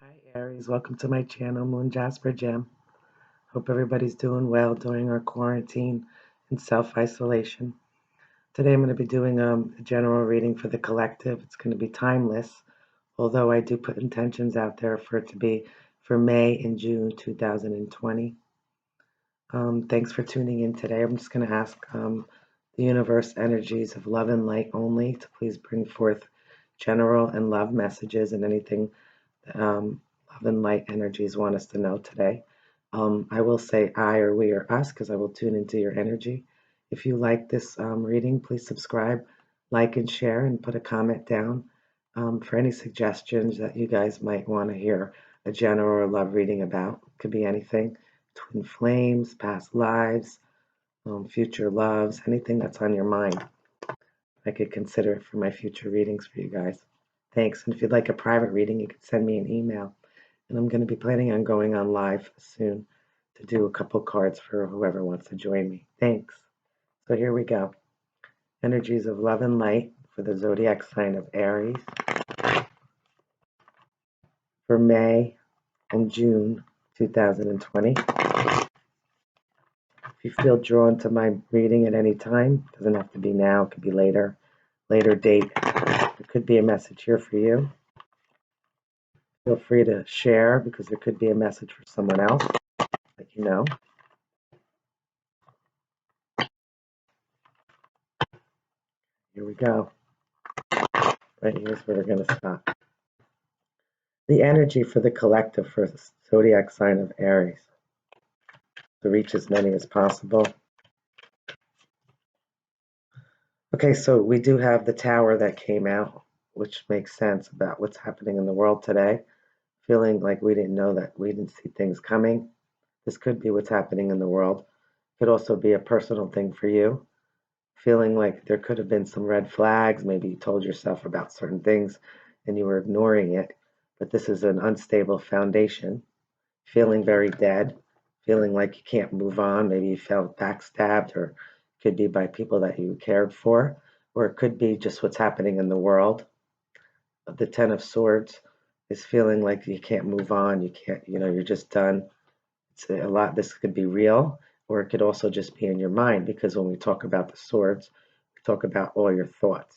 Hi Aries, welcome to my channel, Moon Jasper Gem. Hope everybody's doing well during our quarantine and self-isolation. Today I'm going to be doing a general reading for the collective. It's going to be timeless, although I do put intentions out there for it to be for May and June 2020. Thanks for tuning in today. I'm just going to ask the universe energies of love and light only to please bring forth general and love messages and anything love and light energies want us to know today. I will say I or we or us because I will tune into your energy. If you like this reading, please subscribe, like, and share, and put a comment down for any suggestions that you guys might want to hear a general or love reading about. Could be anything, twin flames, past lives, future loves, anything that's on your mind. I could consider it for my future readings for you guys. Thanks. And if you'd like a private reading, you can send me an email. And I'm going to be planning on going on live soon to do a couple cards for whoever wants to join me. Thanks. So here we go. Energies of love and light for the zodiac sign of Aries for May and June 2020. If you feel drawn to my reading at any time, it doesn't have to be now, it could be later date. There could be a message here for you. Feel free to share because there could be a message for someone else that you know. Here we go. Right here's where we're going to stop. The energy for the collective for the zodiac sign of Aries. To reach as many as possible. Okay, so we do have the tower that came out, which makes sense about what's happening in the world today. Feeling like we didn't know that, we didn't see things coming. This could be what's happening in the world. Could also be a personal thing for you. Feeling like there could have been some red flags. Maybe you told yourself about certain things and you were ignoring it. But this is an unstable foundation. Feeling very dead. Feeling like you can't move on. Maybe you felt backstabbed, or it could be by people that you cared for, or it could be just what's happening in the world. The Ten of Swords is feeling like you can't move on. You can't, you're just done. It's a lot. This could be real, or it could also just be in your mind, because when we talk about the swords, we talk about all your thoughts.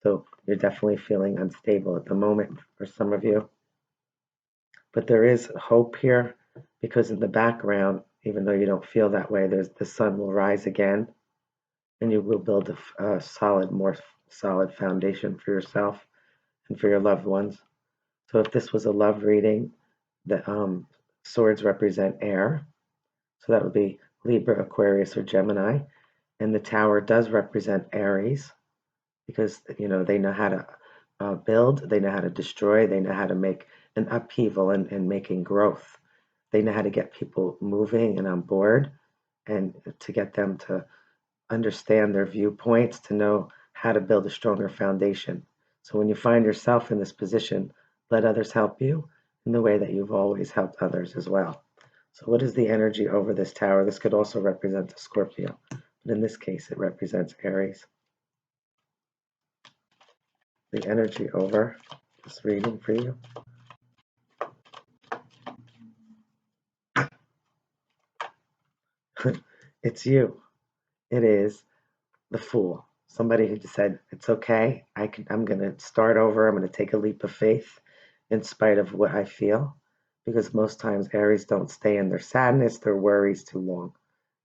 So you're definitely feeling unstable at the moment for some of you. But there is hope here, because in the background, even though you don't feel that way, there's the sun will rise again, and you will build a more solid foundation for yourself and for your loved ones. So if this was a love reading, the swords represent air. So that would be Libra, Aquarius, or Gemini. And the tower does represent Aries, because they know how to build, they know how to destroy, they know how to make an upheaval and making growth. They know how to get people moving and on board, and to get them to understand their viewpoints, to know how to build a stronger foundation. So when you find yourself in this position, let others help you in the way that you've always helped others as well. So what is the energy over this tower? This could also represent a Scorpio, but in this case it represents Aries. The energy over this reading for you. It's you. It is the Fool. Somebody who just said, it's okay, I'm going to start over, I'm going to take a leap of faith in spite of what I feel, because most times Aries don't stay in their sadness, their worries too long.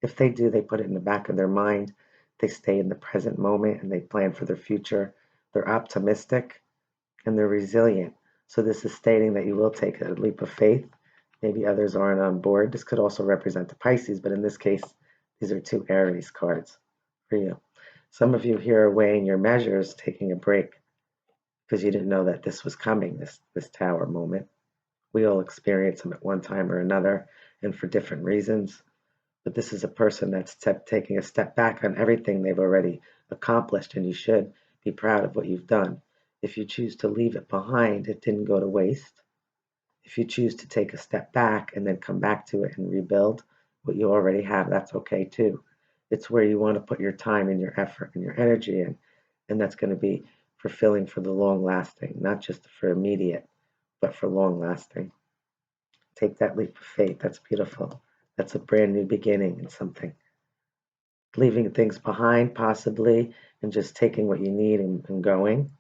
If they do, they put it in the back of their mind. They stay in the present moment and they plan for their future. They're optimistic and they're resilient. So this is stating that you will take a leap of faith. Maybe others aren't on board. This could also represent the Pisces, but in this case, these are two Aries cards for you. Some of you here are weighing your measures, taking a break, because you didn't know that this was coming, this tower moment. We all experience them at one time or another, and for different reasons. But this is a person that's taking a step back on everything they've already accomplished, and you should be proud of what you've done. If you choose to leave it behind, it didn't go to waste. If you choose to take a step back and then come back to it and rebuild what you already have, that's okay too. It's where you want to put your time and your effort and your energy in, and that's going to be fulfilling for the long lasting, not just for immediate, but for long lasting. Take that leap of faith. That's beautiful. That's a brand new beginning in something. Leaving things behind, possibly, and just taking what you need and going.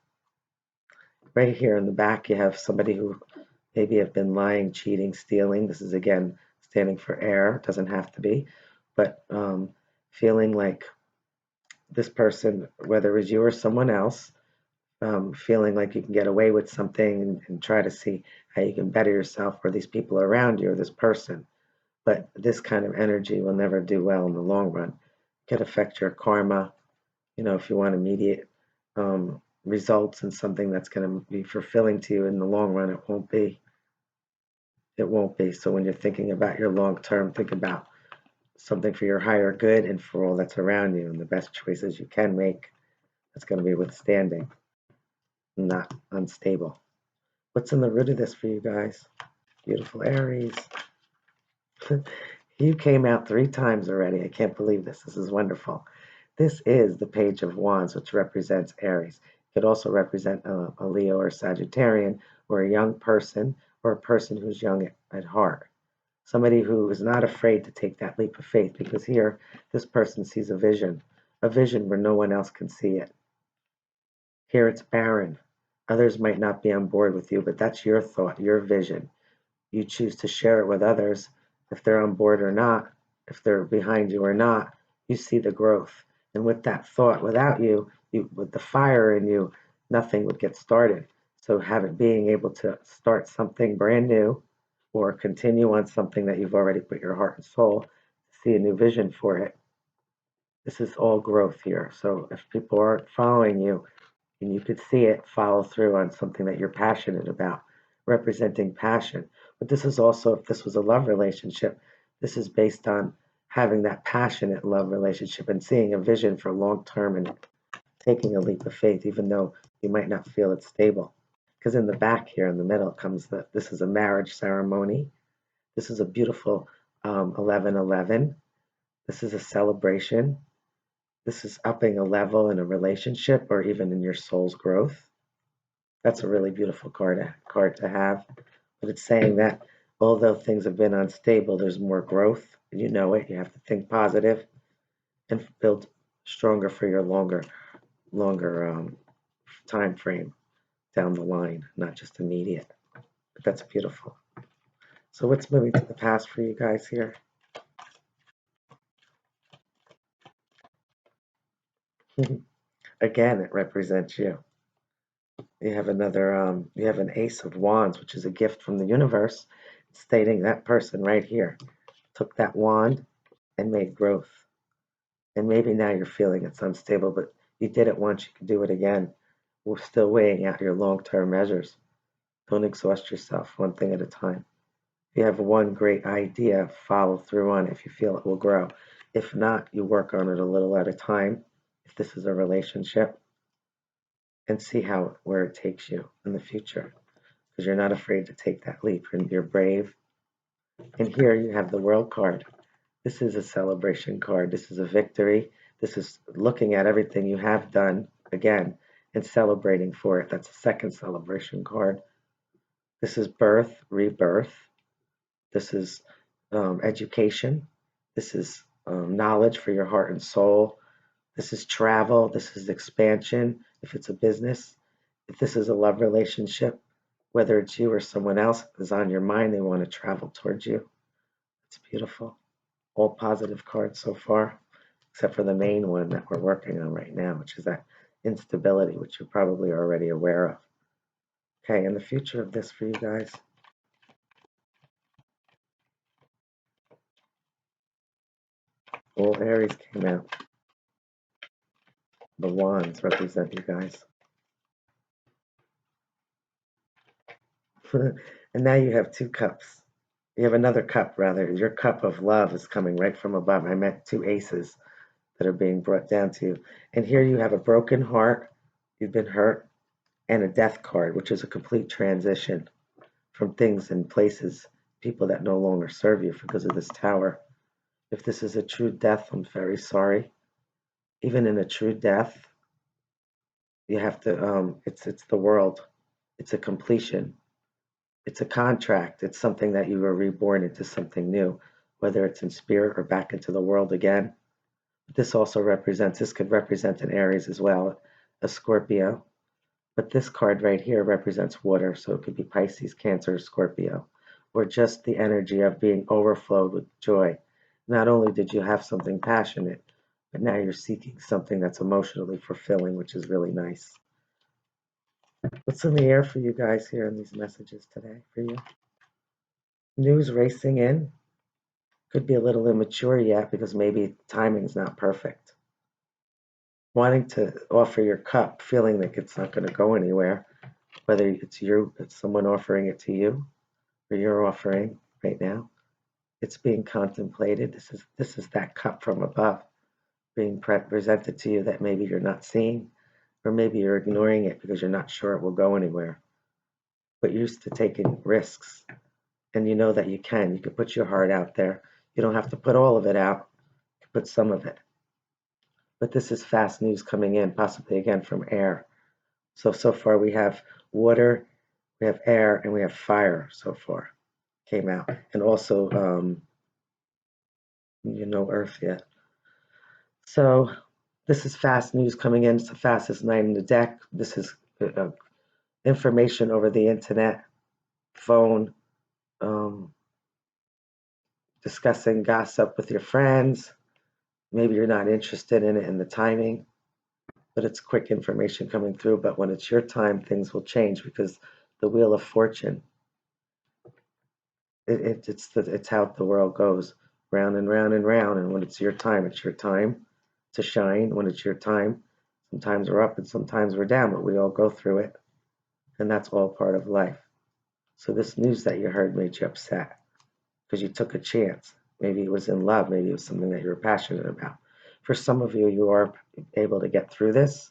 Right here in the back, you have somebody who maybe have been lying, cheating, stealing. This is again standing for air. It doesn't have to be, but feeling like this person, whether it was you or someone else, feeling like you can get away with something and try to see how you can better yourself or these people around you or this person. But this kind of energy will never do well in the long run. It could affect your karma. If you want immediate results in something that's going to be fulfilling to you in the long run, it won't be. It won't be. So when you're thinking about your long term, think about something for your higher good and for all that's around you and the best choices you can make that's going to be withstanding, not unstable. What's in the root of this for you guys? Beautiful Aries. You came out 3 times already. I can't believe this. This is wonderful. This is the Page of Wands, which represents Aries. It could also represent a Leo or Sagittarian or a young person or a person who's young at heart. Somebody who is not afraid to take that leap of faith, because here this person sees a vision where no one else can see it. Here it's barren. Others might not be on board with you, but that's your thought, your vision. You choose to share it with others. If they're on board or not, if they're behind you or not, you see the growth. And with that thought, without you, with the fire in you, nothing would get started. So being able to start something brand new or continue on something that you've already put your heart and soul, see a new vision for it. This is all growth here. So if people aren't following you and you could see it follow through on something that you're passionate about, representing passion. But this is also, if this was a love relationship, this is based on having that passionate love relationship and seeing a vision for long term and taking a leap of faith, even though you might not feel it's stable. Because in the back here, in the middle, comes this is a marriage ceremony. This is a beautiful 1111. This is a celebration. This is upping a level in a relationship or even in your soul's growth. That's a really beautiful card to have. But it's saying that although things have been unstable, there's more growth. You know it. You have to think positive and build stronger for your longer time frame down the line, not just immediate. But that's beautiful. So what's moving to the past for you guys here? Again, it represents you. You have you have an Ace of Wands, which is a gift from the universe, stating that person right here took that wand and made growth. And maybe now you're feeling it's unstable, but you did it once, you can do it again. We're still weighing out your long-term measures. Don't exhaust yourself, one thing at a time. If you have one great idea, follow through on it if you feel it will grow. If not, you work on it a little at a time, if this is a relationship, and see where it takes you in the future. Because you're not afraid to take that leap, and you're brave. And here you have the World card. This is a celebration card. This is a victory. This is looking at everything you have done again and celebrating for it. That's a second celebration card. This is birth, rebirth. This is education. This is knowledge for your heart and soul. This is travel. This is expansion if it's a business. If this is a love relationship, whether it's you or someone else is on your mind, they want to travel towards you. It's beautiful. All positive cards so far, except for the main one that we're working on right now, which is that instability, which you're probably already aware of. Okay, and the future of this for you guys. All Aries came out. The wands represent you guys. And now you have 2 cups. You have another cup, rather. Your cup of love is coming right from above. I meant 2 aces that are being brought down to you. And here you have a broken heart. You've been hurt. And a death card, which is a complete transition from things and places, people that no longer serve you because of this tower. If this is a true death, I'm very sorry. Even in a true death, you have to, it's the world. It's a completion. It's a contract. It's something that you were reborn into something new, whether it's in spirit or back into the world again. This could represent an Aries as well, a Scorpio. But this card right here represents water, so it could be Pisces, Cancer, Scorpio, or just the energy of being overflowed with joy. Not only did you have something passionate, but now you're seeking something that's emotionally fulfilling, which is really nice. What's in the air for you guys here in these messages today for you? News racing in. Could be a little immature yet because maybe timing's not perfect. Wanting to offer your cup, feeling like it's not going to go anywhere, whether it's someone offering it to you or you're offering right now. It's being contemplated. This is that cup from above being presented to you that maybe you're not seeing, or maybe you're ignoring it because you're not sure it will go anywhere. But you're used to taking risks, and you know that you can. You can put your heart out there. You don't have to put all of it out. You can put some of it. But this is fast news coming in, possibly again from air. So far we have water, we have air, and we have fire so far came out. And also, earth yet. So this is fast news coming in. It's the fastest night in the deck. This is information over the internet, phone, um, discussing gossip with your friends. Maybe you're not interested in it in the timing, but it's quick information coming through. But when it's your time, things will change because the wheel of fortune, it's how the world goes round and round and round. And when it's your time to shine. When it's your time, sometimes we're up and sometimes we're down, but we all go through it. And that's all part of life. So this news that you heard made you upset because you took a chance. Maybe it was in love, maybe it was something that you were passionate about. For some of you, you are able to get through this.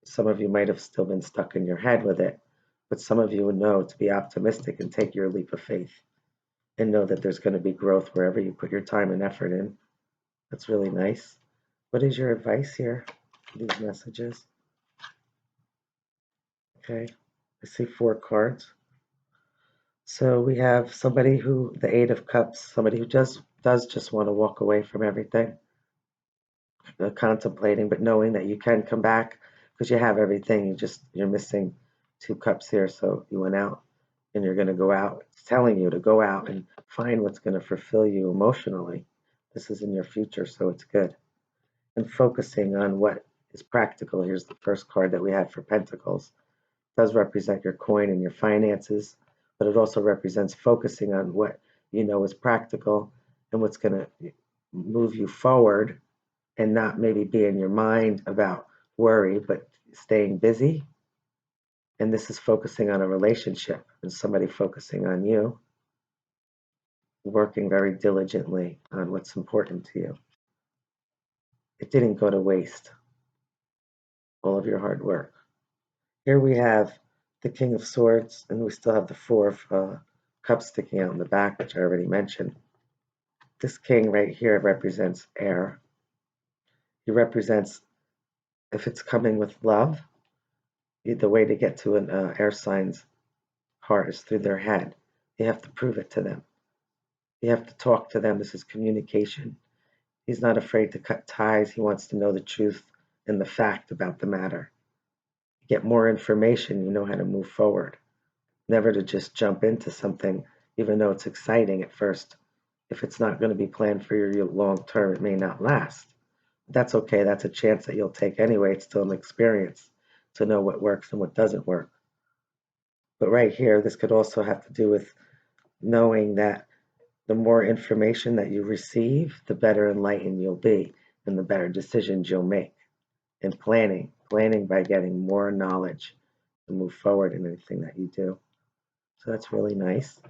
Some of you might have still been stuck in your head with it, but some of you would know to be optimistic and take your leap of faith and know that there's going to be growth wherever you put your time and effort in. That's really nice. What is your advice here? These messages. Okay, I see 4 cards. So we have somebody who, the Eight of Cups, somebody who just does just want to walk away from everything, contemplating, but knowing that you can come back because you have everything. You're missing 2 cups here, so you went out and you're going to go out. It's telling you to go out and find what's going to fulfill you emotionally. This is in your future, so it's good. And focusing on what is practical. Here's the first card that we had for Pentacles. It does represent your coin and your finances, but it also represents focusing on what you know is practical and what's going to move you forward and not maybe be in your mind about worry, but staying busy. And this is focusing on a relationship and somebody focusing on you, working very diligently on what's important to you. It didn't go to waste, all of your hard work. Here we have the King of Swords, and we still have the 4 of Cups sticking out in the back, which I already mentioned. This king right here represents air. He represents, if it's coming with love, the way to get to an air sign's heart is through their head. You have to prove it to them. You have to talk to them. This is communication. He's not afraid to cut ties. He wants to know the truth and the fact about the matter. You get more information, you know how to move forward. Never to just jump into something, even though it's exciting at first. If it's not going to be planned for your long term, it may not last. That's okay. That's a chance that you'll take anyway. It's still an experience to know what works and what doesn't work. But right here, this could also have to do with knowing that the more information that you receive, the better enlightened you'll be and the better decisions you'll make. And planning by getting more knowledge to move forward in anything that you do. So that's really nice.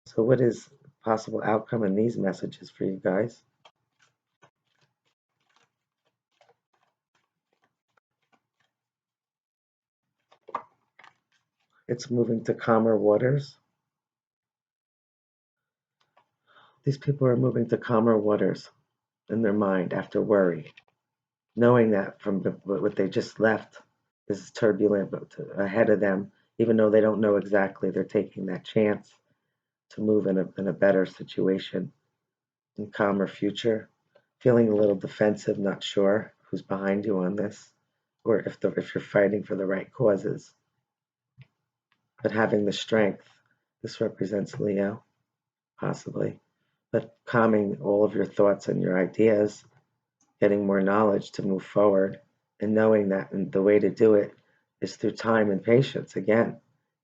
So what is possible outcome in these messages for you guys? It's moving to calmer waters. These people are moving to calmer waters in their mind after worry, knowing that from what they just left is turbulent, but ahead of them, even though they don't know exactly, they're taking that chance to move in a better situation, in calmer future, feeling a little defensive, not sure who's behind you on this, or if you're fighting for the right causes, but having the strength. This represents Leo, possibly, but calming all of your thoughts and your ideas, getting more knowledge to move forward, and knowing that the way to do it is through time and patience again,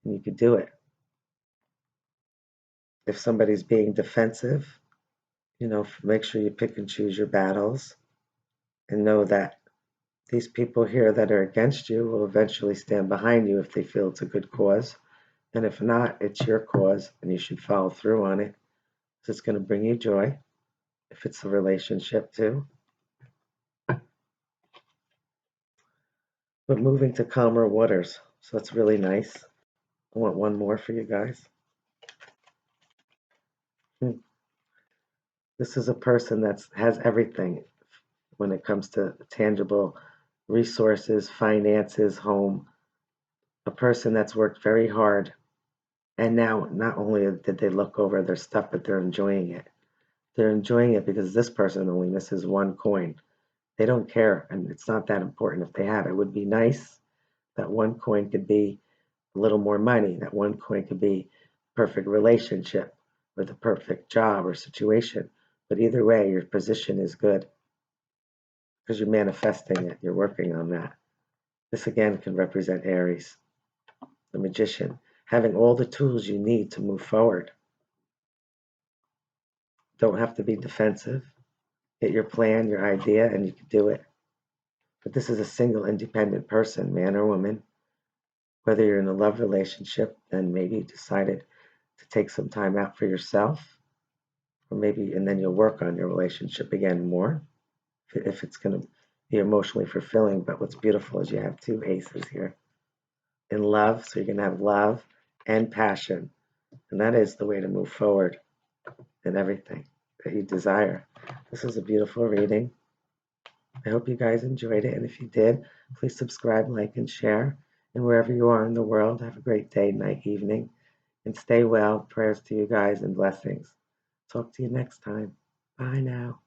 and you could do it. If somebody's being defensive, make sure you pick and choose your battles and know that these people here that are against you will eventually stand behind you if they feel it's a good cause. And if not, it's your cause and you should follow through on it. It's going to bring you joy if it's a relationship too. But moving to calmer waters. So it's really nice. I want one more for you guys. This is a person that has everything when it comes to tangible resources, finances, home. A person that's worked very hard. And now, not only did they look over their stuff, but they're enjoying it. They're enjoying it because this person only misses one coin. They don't care, and it's not that important if they have it. It would be nice that one coin could be a little more money, that one coin could be perfect relationship or the perfect job or situation. But either way, your position is good because you're manifesting it. You're working on that. This again can represent Aries, the magician, having all the tools you need to move forward. Don't have to be defensive. Get your plan, your idea, and you can do it. But this is a single independent person, man or woman. Whether you're in a love relationship, then maybe you decided to take some time out for yourself, or maybe, and then you'll work on your relationship again more if it's going to be emotionally fulfilling. But what's beautiful is you have two aces here in love, so you're going to have love and passion, and that is the way to move forward in everything that you desire. This is a beautiful reading. I hope you guys enjoyed it, and if you did, please subscribe, like, and share. And wherever you are in the world, have a great day, night, evening, and stay well. Prayers to you guys and blessings. Talk to you next time. Bye now.